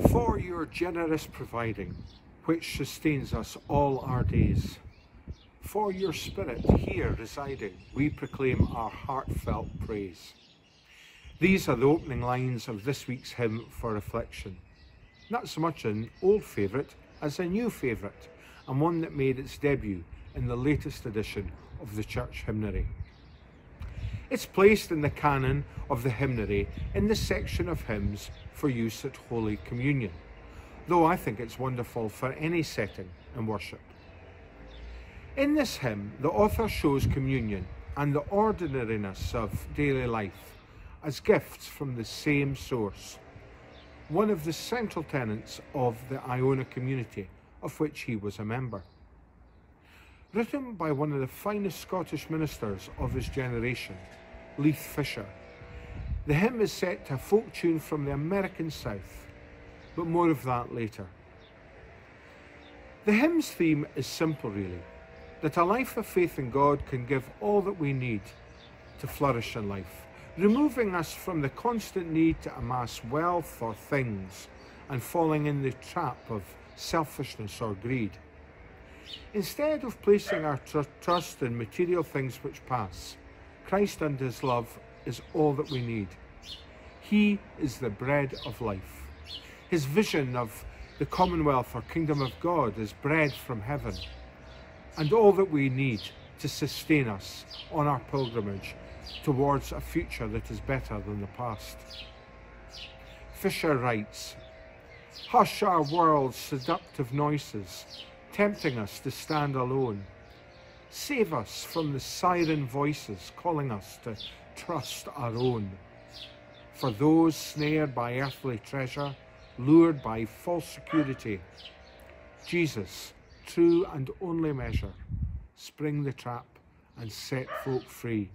For your generous providing, which sustains us all our days. For your Spirit here residing, we proclaim our heartfelt praise. These are the opening lines of this week's hymn for reflection. Not so much an old favourite as a new favourite, and one that made its debut in the latest edition of the Church Hymnary. It's placed in the canon of the hymnary in the section of hymns for use at Holy Communion, though I think it's wonderful for any setting in worship. In this hymn, the author shows communion and the ordinariness of daily life as gifts from the same source, one of the central tenets of the Iona community, of which he was a member. Written by one of the finest Scottish ministers of his generation, Leith Fisher, the hymn is set to a folk tune from the American South, but more of that later. The hymn's theme is simple really, that a life of faith in God can give all that we need to flourish in life, removing us from the constant need to amass wealth or things and falling in the trap of selfishness or greed. Instead of placing our trust in material things which pass, Christ and his love is all that we need. He is the bread of life. His vision of the commonwealth or kingdom of God is bread from heaven, and all that we need to sustain us on our pilgrimage towards a future that is better than the past. Fisher writes, "Hush our world's seductive noises, tempting us to stand alone. Save us from the siren voices calling us to trust our own. For those snared by earthly treasure, lured by false security, Jesus, true and only measure, spring the trap and set folk free."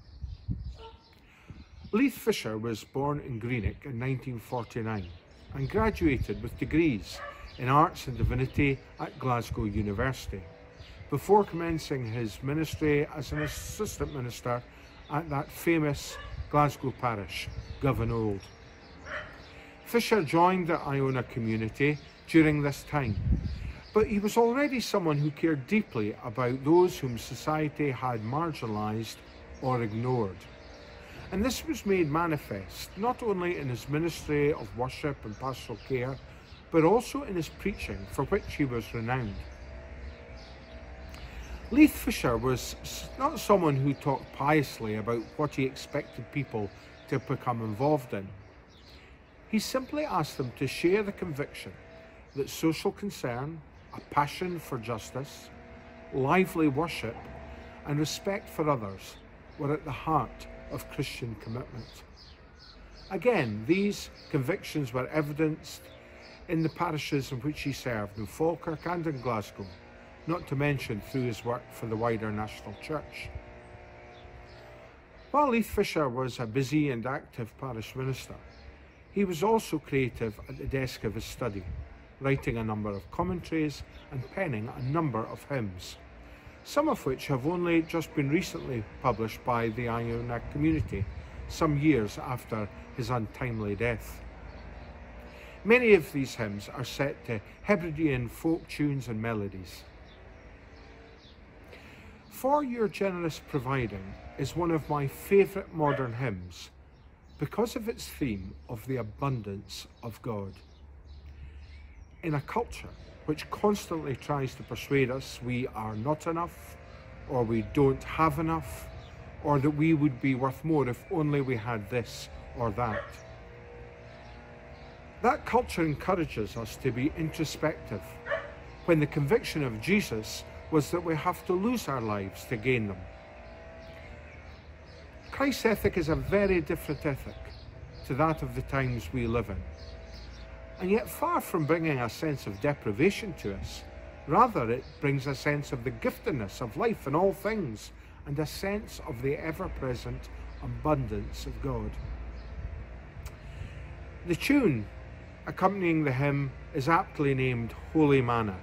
Leith Fisher was born in Greenock in 1949 and graduated with degrees in Arts and Divinity at Glasgow University, before commencing his ministry as an assistant minister at that famous Glasgow parish, Govan-Old. Fisher joined the Iona community during this time, but he was already someone who cared deeply about those whom society had marginalised or ignored. And this was made manifest not only in his ministry of worship and pastoral care, but also in his preaching, for which he was renowned. Leith Fisher was not someone who talked piously about what he expected people to become involved in. He simply asked them to share the conviction that social concern, a passion for justice, lively worship, and respect for others were at the heart of Christian commitment. Again, these convictions were evidenced in the parishes in which he served in Falkirk and in Glasgow, not to mention through his work for the wider national church. While Leith Fisher was a busy and active parish minister, he was also creative at the desk of his study, writing a number of commentaries and penning a number of hymns, some of which have only just been recently published by the Iona community, some years after his untimely death. Many of these hymns are set to Hebridean folk tunes and melodies. For Your Generous Providing is one of my favourite modern hymns because of its theme of the abundance of God. In a culture which constantly tries to persuade us we are not enough, or we don't have enough, or that we would be worth more if only we had this or that. That culture encourages us to be introspective, when the conviction of Jesus was that we have to lose our lives to gain them. Christ's ethic is a very different ethic to that of the times we live in. And yet, far from bringing a sense of deprivation to us, rather it brings a sense of the giftedness of life in all things and a sense of the ever-present abundance of God. The tune accompanying the hymn is aptly named Holy Manna,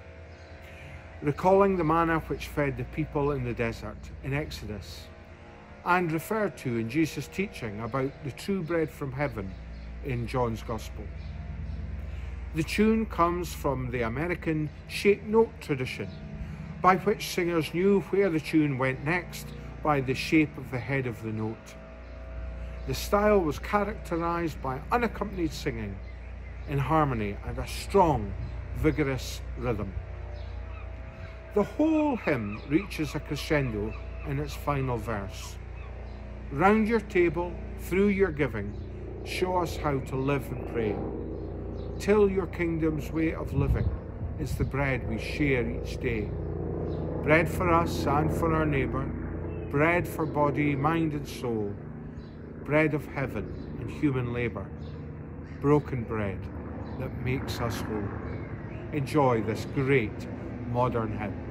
recalling the manna which fed the people in the desert in Exodus, and referred to in Jesus' teaching about the true bread from heaven in John's Gospel. The tune comes from the American shape note tradition, by which singers knew where the tune went next by the shape of the head of the note. The style was characterized by unaccompanied singing in harmony and a strong, vigorous rhythm. The whole hymn reaches a crescendo in its final verse. Round your table, through your giving, show us how to live and pray, till your kingdom's way of living is the bread we share each day. Bread for us and for our neighbour, bread for body, mind and soul, bread of heaven and human labour, broken bread that makes us whole. Enjoy this great modern hymn.